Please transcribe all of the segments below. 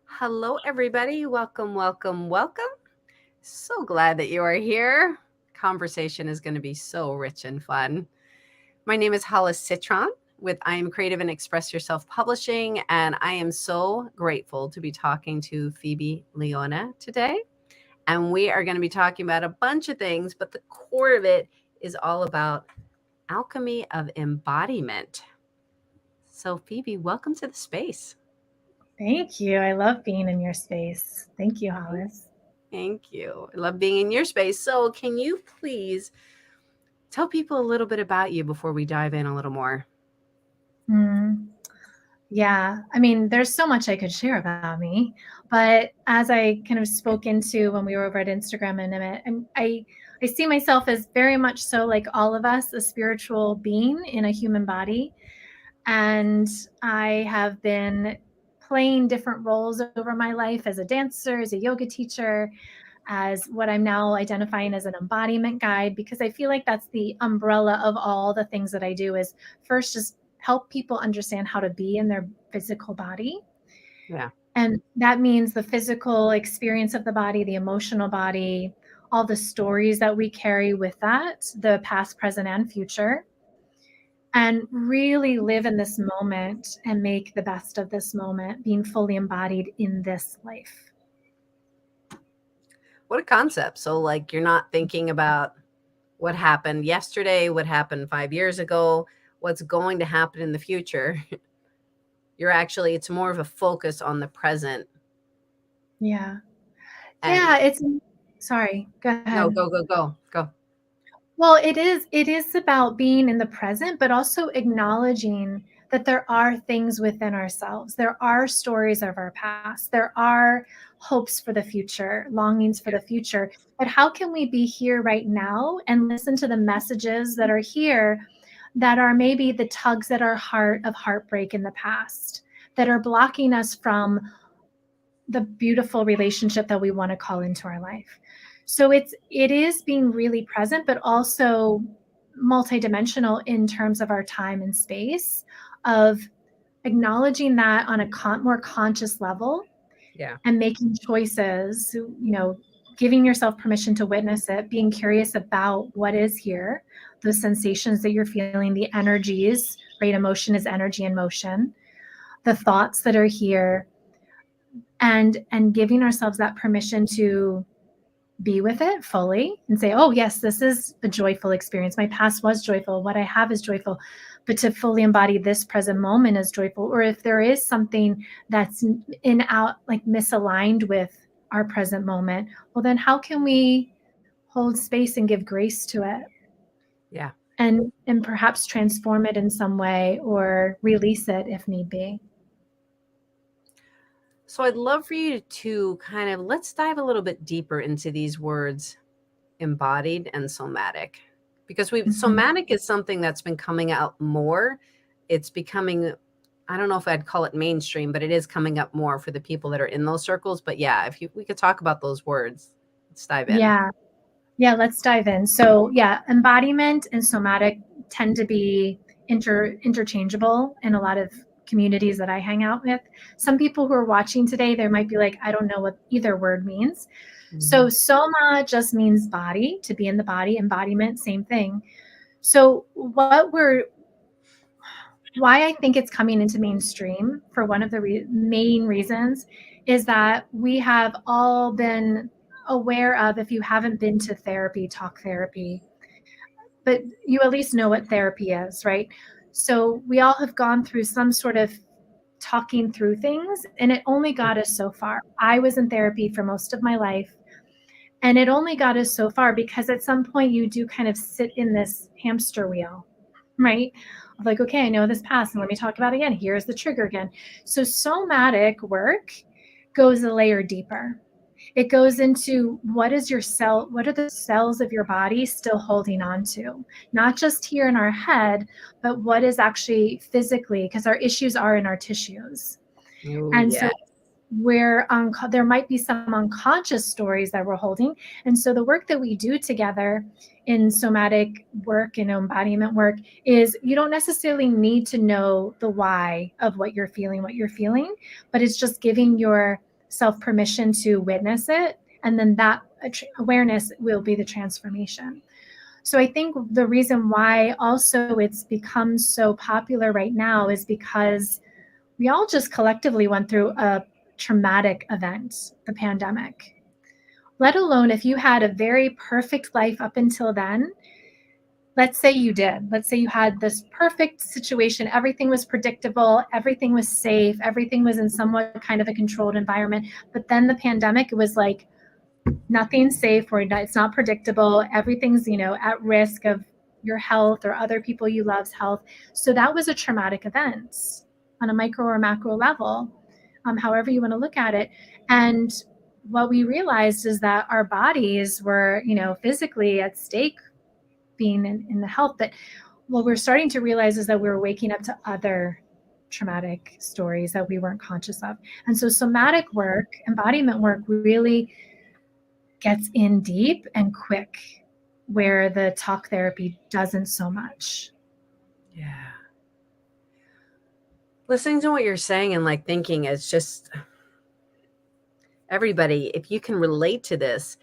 Hello, everybody. Welcome, welcome, welcome. So glad that you are here. Conversation is going to be so rich and fun. My name is Hollis Citron with I Am Creative and Express Yourself Publishing, and I am so grateful to be talking to Phoebe Leona today. And we are going to be talking about a bunch of things, but the core of it is all about alchemy of embodiment. So, Phoebe, welcome to the space. Thank you. I love being in your space. Thank you, Hollis. Thank you. I love being in your space. So, can you please tell people a little bit about you before we dive in a little more? Mm, yeah, there's so much I could share about me, but as I kind of spoke into when we were over at Instagram in a minute, I see myself as very much so like all of us, a spiritual being in a human body, and I have been playing different roles over my life as a dancer, as a yoga teacher, as what I'm now identifying as an embodiment guide, because I feel like that's the umbrella of all the things that I do is first just help people understand how to be in their physical body. Yeah. And that means the physical experience of the body, the emotional body, all the stories that we carry with that, the past, present, and future, and really live in this moment and make the best of this moment, being fully embodied in this life. What a concept. So, like, you're not thinking about what happened yesterday, what happened 5 years ago, what's going to happen in the future. It's more of a focus on the present. Yeah. And Yeah, sorry, go no, ahead. go. Well, it is about being in the present, but also acknowledging that there are things within ourselves. There are stories of our past. There are hopes for the future, longings for Yeah. the future. But how can we be here right now and listen to the messages that are here that are maybe the tugs at our heart of heartbreak in the past that are blocking us from the beautiful relationship that we want to call into our life? So it is being really present, but also multidimensional in terms of our time and space, of acknowledging that on a more conscious level Yeah. and making choices, giving yourself permission to witness it, being curious about what is here, those sensations that you're feeling, the energies, right? Emotion is energy in motion, the thoughts that are here, and giving ourselves that permission to be with it fully and say, oh yes, this is a joyful experience, my past was joyful, what I have is joyful, but to fully embody this present moment as joyful. Or if there is something that's in out, like misaligned with our present moment, well then how can we hold space and give grace to it, Yeah. and perhaps transform it in some way or release it if need be. So, I'd love for you to kind of let's dive a little bit deeper into these words embodied and somatic, because Mhm. somatic is something that's been coming out more. It's becoming, I don't know if I'd call it mainstream, but it is coming up more for the people that are in those circles. But yeah, if we could talk about those words, let's dive in. Yeah. Yeah, let's dive in. So, yeah, embodiment and somatic tend to be interchangeable in a lot of communities that I hang out with. Some people who are watching today, they might be like, I don't know what either word means. Mhm. So, soma just means body, to be in the body. Embodiment, same thing. So, why I think it's coming into mainstream for one of the main reasons is that we have all been aware of, if you haven't been to therapy, talk therapy, but you at least know what therapy is, right? So we all have gone through some sort of talking through things, and it only got us so far. I was in therapy for most of my life, and it only got us so far because at some point you do kind of sit in this hamster wheel, right? Like, okay, I know this past, and let me talk about it again. Here's the trigger again. So somatic work goes a layer deeper. It goes into what is your cell, what are the cells of your body still holding on to? Not just here in our head, but what is actually physically, because our issues are in our tissues. Oh, And so yeah. there might be some unconscious stories that we're holding. And so the work that we do together in somatic work and embodiment work is, you don't necessarily need to know the why of what you're feeling, but it's just giving your self permission to witness it. And then that awareness will be the transformation. So I think the reason why also it's become so popular right now is because we all just collectively went through a traumatic event, the pandemic. Let alone if you had a very perfect life up until then. Let's say you did. Let's say you had this perfect situation. Everything was predictable. Everything was safe. Everything was in somewhat kind of a controlled environment. But then the pandemic, it was like nothing's safe or it's not predictable. Everything's, at risk of your health or other people you love's health. So that was a traumatic event on a micro or macro level, however you want to look at it. And what we realized is that our bodies were, physically at stake being in the health. But what we're starting to realize is that we're waking up to other traumatic stories that we weren't conscious of. And so somatic work, embodiment work really gets in deep and quick where the talk therapy doesn't so much. Yeah. Listening to what you're saying and like thinking, it's just everybody, if you can relate to this,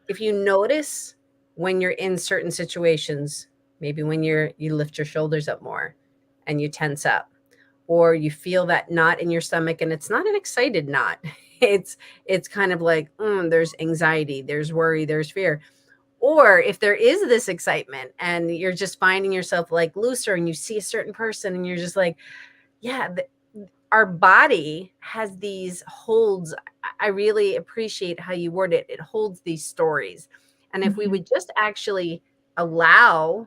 if you notice when you're in certain situations, maybe when you lift your shoulders up more and you tense up, or you feel that knot in your stomach and it's not an excited knot. It's kind of like there's anxiety, there's worry, there's fear. Or if there is this excitement and you're just finding yourself like looser and you see a certain person and you're just like, yeah, our body has these holds. I really appreciate how you word it. It holds these stories. And if we would just actually allow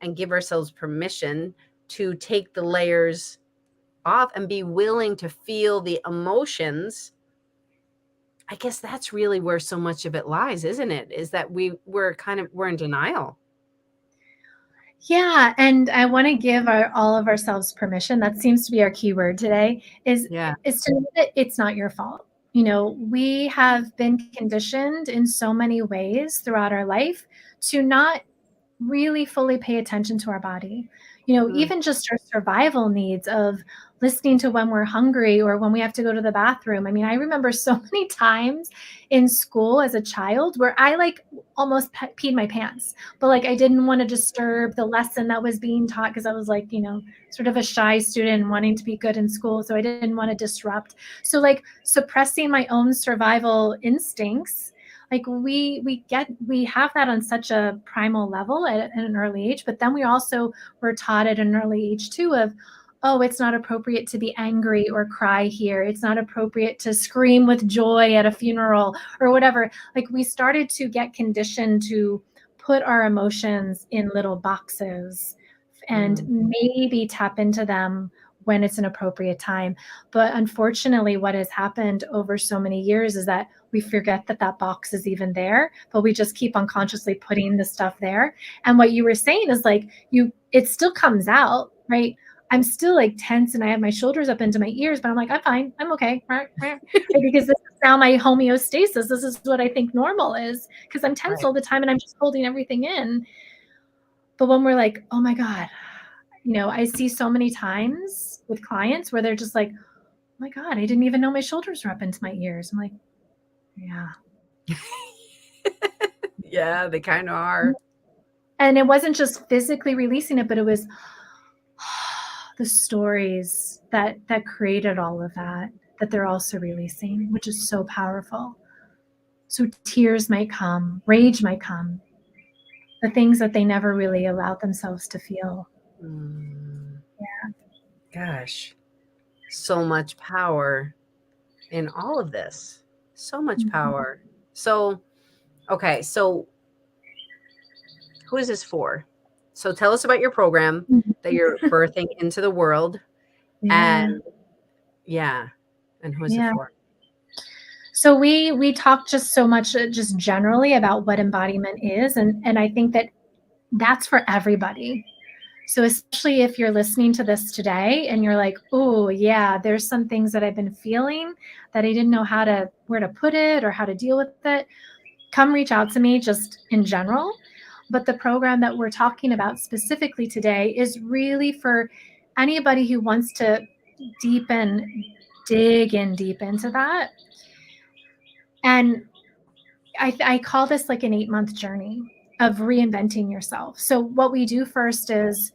and give ourselves permission to take the layers off and be willing to feel the emotions, I guess that's really where so much of it lies, isn't it? Is that we're in denial. Yeah, and I want to give all of ourselves permission. That seems to be our key word today. Yeah. Is to know that it's not your fault. We have been conditioned in so many ways throughout our life to not really fully pay attention to our body. Even just our survival needs of listening to when we're hungry or when we have to go to the bathroom. I mean, I remember so many times in school as a child where I like almost peed my pants, but like I didn't want to disturb the lesson that was being taught because I was like, sort of a shy student wanting to be good in school. So I didn't want to disrupt. So like suppressing my own survival instincts, like we have that on such a primal level at an early age, but then we also were taught at an early age too of, oh, it's not appropriate to be angry or cry here. It's not appropriate to scream with joy at a funeral or whatever. Like we started to get conditioned to put our emotions in little boxes and maybe tap into them when it's an appropriate time. But unfortunately, what has happened over so many years is that we forget that that box is even there, but we just keep unconsciously putting the stuff there. And what you were saying is like, it still comes out, right? I'm still like tense and I have my shoulders up into my ears, but I'm like, I'm fine. I'm okay. Right? Because this is now my homeostasis. This is what I think normal is because I'm tense all the time and I'm just holding everything in. But when we're like, oh my God, I see so many times with clients where they're just like, oh my God, I didn't even know my shoulders were up into my ears. I'm like, yeah. Yeah, they kind of are. And it wasn't just physically releasing it, but it was the stories that created all of that they're also releasing, which is so powerful. So tears might come, rage might come, the things that they never really allowed themselves to feel. Yeah. Gosh, so much power in all of this. So much power. So, okay, so who is this for? So tell us about your program that you're birthing into the world. Yeah. And and who is it for? So we talk just so much just generally about what embodiment is, and I think that that's for everybody. So especially if you're listening to this today and you're like, oh yeah, there's some things that I've been feeling that I didn't know where to put it or how to deal with it, come reach out to me just in general. But the program that we're talking about specifically today is really for anybody who wants to deepen dig in deep into that. And I call this like an 8-month journey of reinventing yourself. So what we do first is,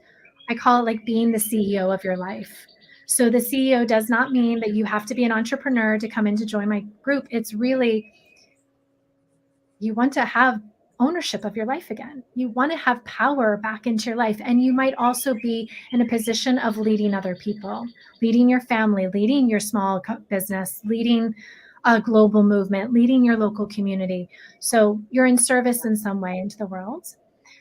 I call it like being the CEO of your life. So the CEO does not mean that you have to be an entrepreneur to come in to join my group. It's really, you want to have ownership of your life again. You want to have power back into your life. And you might also be in a position of leading other people, leading your family, leading your small business, leading a global movement, leading your local community. So you're in service in some way into the world.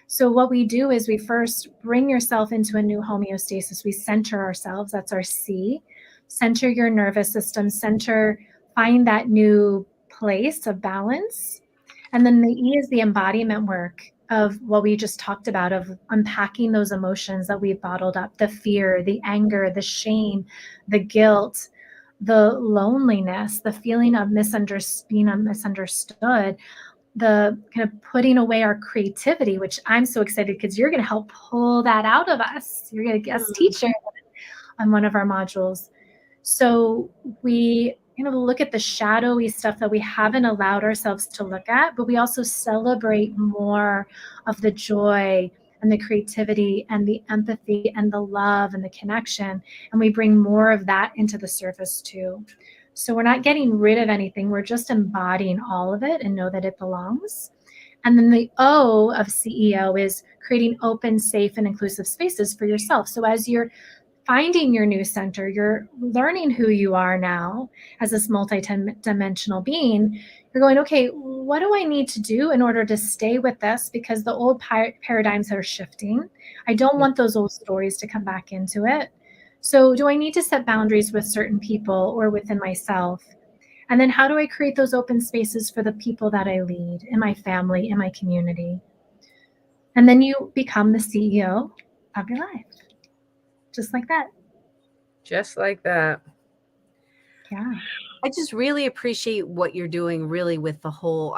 So what we do is we first bring yourself into a new homeostasis. We center ourselves. That's our C. Center your nervous system. Find that new place of balance. And then the E is the embodiment work of what we just talked about, of unpacking those emotions that we've bottled up, the fear, the anger, the shame, the guilt, the loneliness, the feeling of being misunderstood, the kind of putting away our creativity, which I'm so excited because you're going to help pull that out of us. You're going to guest teacher on one of our modules. So we look at the shadowy stuff that we haven't allowed ourselves to look at, but we also celebrate more of the joy and the creativity and the empathy and the love and the connection. And we bring more of that into the surface too. So we're not getting rid of anything. We're just embodying all of it and know that it belongs. And then the O of CEO is creating open, safe, and inclusive spaces for yourself. So as you're finding your new center, you're learning who you are now as this multi-dimensional being, you're going, okay, what do I need to do in order to stay with this? Because the old paradigms are shifting. I don't want those old stories to come back into it. So do I need to set boundaries with certain people or within myself? And then how do I create those open spaces for the people that I lead in my family, in my community? And then you become the CEO of your life. Just like that. Just like that. Yeah. I just really appreciate what you're doing really with the whole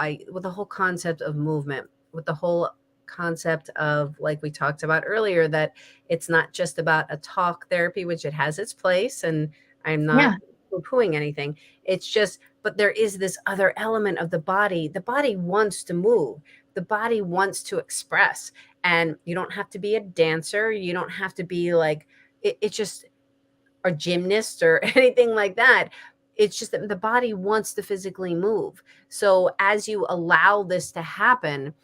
concept of movement, with the whole concept of, like we talked about earlier, that it's not just about a talk therapy, which it has its place, and I'm not poo-pooing anything. It's just, but there is this other element of the body. The body wants to move. The body wants to express. And you don't have to be a dancer. You don't have to be like, it's just a gymnast or anything like that. It's just that the body wants to physically move. So as you allow this to happen,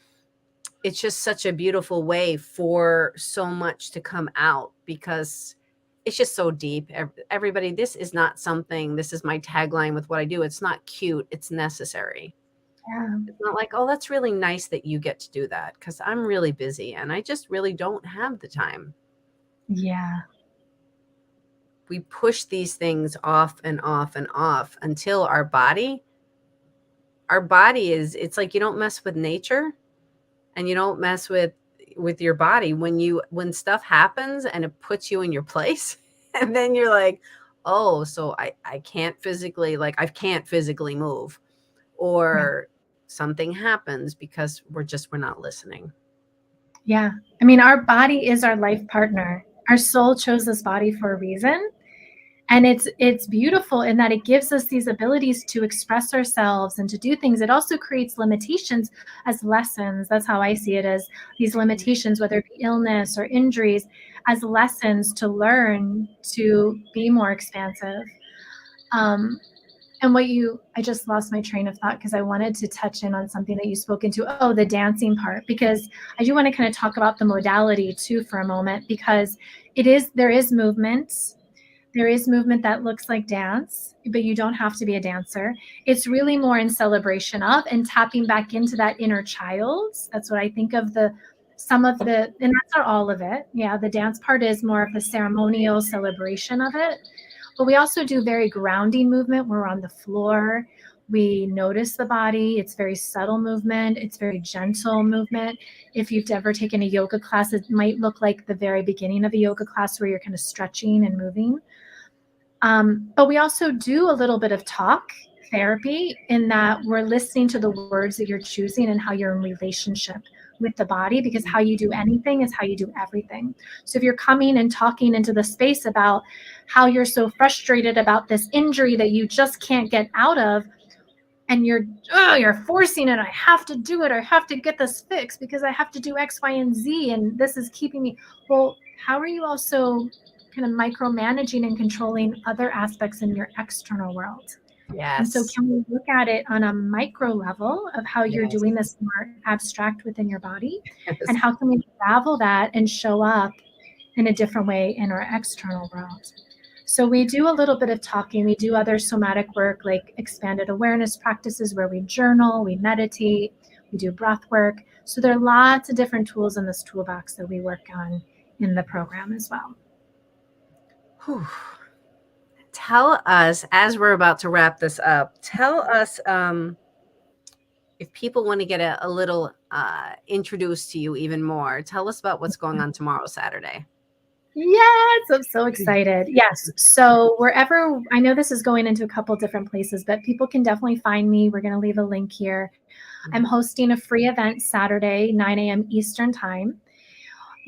it's just such a beautiful way for so much to come out, because it's just so deep. Everybody, this is not something, this is my tagline with what I do. It's not cute, it's necessary. Yeah. It's not like, oh, that's really nice that you get to do that, because I'm really busy and I just really don't have the time. Yeah. We push these things off and off and off until our body is, it's like, you don't mess with nature and you don't mess with your body when stuff happens and it puts you in your place. And then you're like, oh, so I can't physically, like, I can't physically move, or something happens because we're not listening. Yeah. I mean, our body is our life partner. Our soul chose this body for a reason. And it's beautiful in that it gives us these abilities to express ourselves and to do things. It also creates limitations as lessons. That's how I see it, as these limitations, whether it be illness or injuries, as lessons to learn to be more expansive. And I just lost my train of thought because I wanted to touch in on something that you spoke into. Oh, the dancing part, because I do want to kind of talk about the modality too for a moment, because there is movement. There is movement that looks like dance, but you don't have to be a dancer. It's really more in celebration of and tapping back into that inner child. That's what I think of and that's not all of it. Yeah, the dance part is more of the ceremonial celebration of it. But we also do very grounding movement. We're on the floor. We notice the body. It's very subtle movement. It's very gentle movement. If you've ever taken a yoga class, it might look like the very beginning of a yoga class where you're kind of stretching and moving. But we also do a little bit of talk therapy in that we're listening to the words that you're choosing and how you're in relationship with the body, because how you do anything is how you do everything. So if you're coming and talking into the space about how you're so frustrated about this injury that you just can't get out of, and you're forcing it, I have to do it, I have to get this fixed because I have to do X, Y, and Z, and this is keeping me. Well, how are you also kind of micromanaging and controlling other aspects in your external world? And so Yes. can we look at it on a micro level of how you're Yes. doing this more abstract within your body? Yes. And how can we unravel that and show up in a different way in our external world? So we do a little bit of talking. We do other somatic work like expanded awareness practices where we journal, we meditate, we do breath work. So there are lots of different tools in this toolbox that we work on in the program as well. Whew. Tell us, as we're about to wrap this up, tell us if people want to get a little introduced to you even more. Tell us about what's going on tomorrow, Saturday. Yes, I'm so excited. Yes. So wherever, I know this is going into a couple different places, but people can definitely find me. We're going to leave a link here. I'm hosting a free event Saturday, 9 a.m. Eastern time.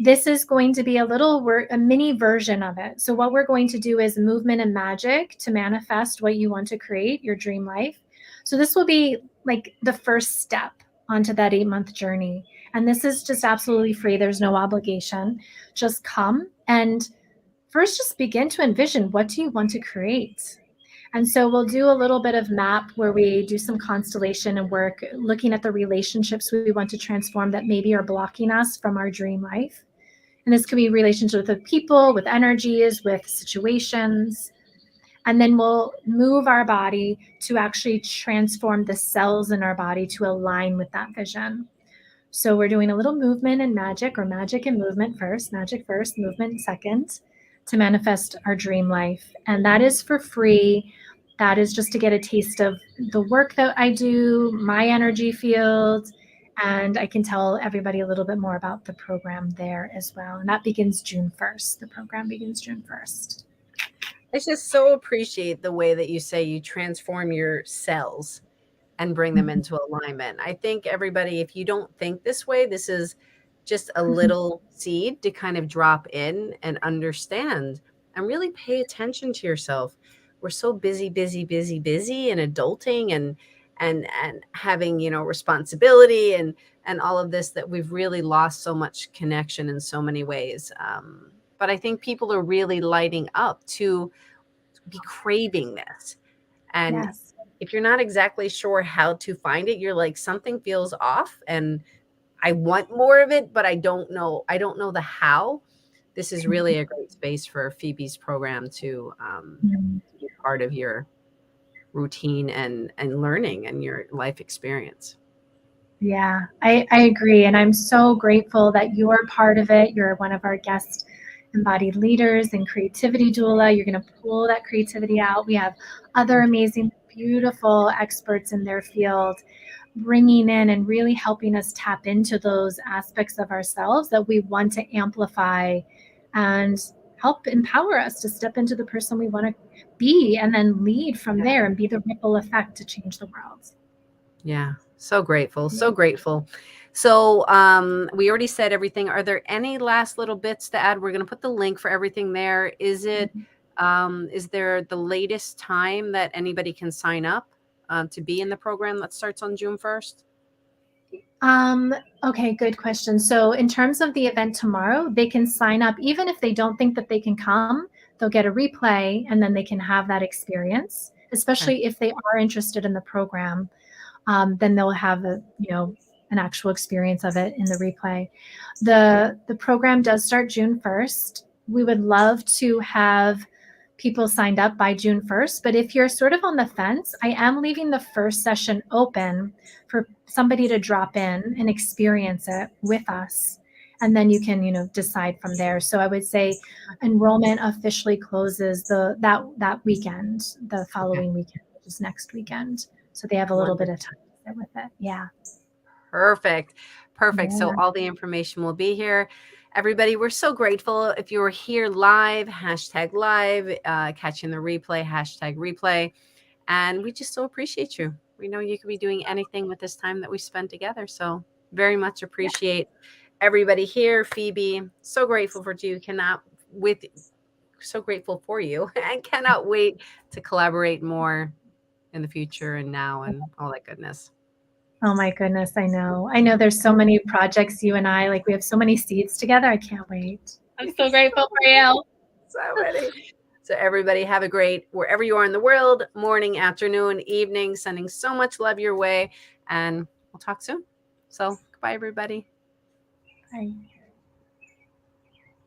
This is going to be a mini version of it. So what we're going to do is movement and magic to manifest what you want to create, your dream life. So this will be like the first step onto that 8-month journey. And this is just absolutely free. There's no obligation. Just come and first just begin to envision, what do you want to create? And so we'll do a little bit of map where we do some constellation and work, looking at the relationships we want to transform that maybe are blocking us from our dream life. And this could be relationships with people, with energies, with situations. And then we'll move our body to actually transform the cells in our body to align with that vision. So we're doing a little movement and magic, or magic and movement first, magic first, movement second, to manifest our dream life. And that is for free. That is just to get a taste of the work that I do, my energy field, and I can tell everybody a little bit more about the program there as well. And that begins June 1st. The program begins June 1st. I just so appreciate the way that you say you transform your cells and bring them into alignment. I think everybody, if you don't think this way, this is just a little seed to kind of drop in and understand and really pay attention to yourself. We're so busy, busy, busy, busy and adulting and having, responsibility and all of this, that we've really lost so much connection in so many ways. But I think people are really lighting up to be craving this. And Yes. if you're not exactly sure how to find it, you're like, something feels off and I want more of it, but I don't know. I don't know the how. This is really a great space for Phoebe's program to be part of your routine and learning and your life experience. Yeah, I agree. And I'm so grateful that you're part of it. You're one of our guest embodied leaders and creativity doula. You're going to pull that creativity out. We have other amazing, beautiful experts in their field bringing in and really helping us tap into those aspects of ourselves that we want to amplify and help empower us to step into the person we want to be, and then lead from there and be the ripple effect to change the world. Yeah. So grateful. So grateful. So we already said everything. Are there any last little bits to add? We're going to put the link for everything there. Is there the latest time that anybody can sign up to be in the program that starts on June 1st? Okay, good question. So in terms of the event tomorrow, they can sign up even if they don't think that they can come. They'll get a replay and then they can have that experience, Okay. especially if they are interested in the program. Then they'll have an actual experience of it in the replay. The program does start June 1st. We would love to have people signed up by June 1st, but if you're sort of on the fence, I am leaving the first session open for somebody to drop in and experience it with us. And then you can, decide from there. So I would say enrollment officially closes that weekend, the Okay. following weekend, which is next weekend. So they have a little bit of Wonderful. time to sit with it. Yeah. Perfect. Perfect. So Yeah. all the information will be here. Everybody, we're so grateful. If you were here live, #live, catching the replay, #replay. And we just so appreciate you. We know you could be doing anything with this time that we spent together. So Very much appreciate everybody here. Phoebe, so grateful for you. So grateful for you and cannot wait to collaborate more in the future and now and all that goodness. Oh my goodness, I know. I know there's so many projects you and I, like we have so many seeds together. I can't wait. I'm so grateful for you. So many. So everybody have a great, wherever you are in the world, morning, afternoon, evening, sending so much love your way, and we'll talk soon. So goodbye, everybody. Bye.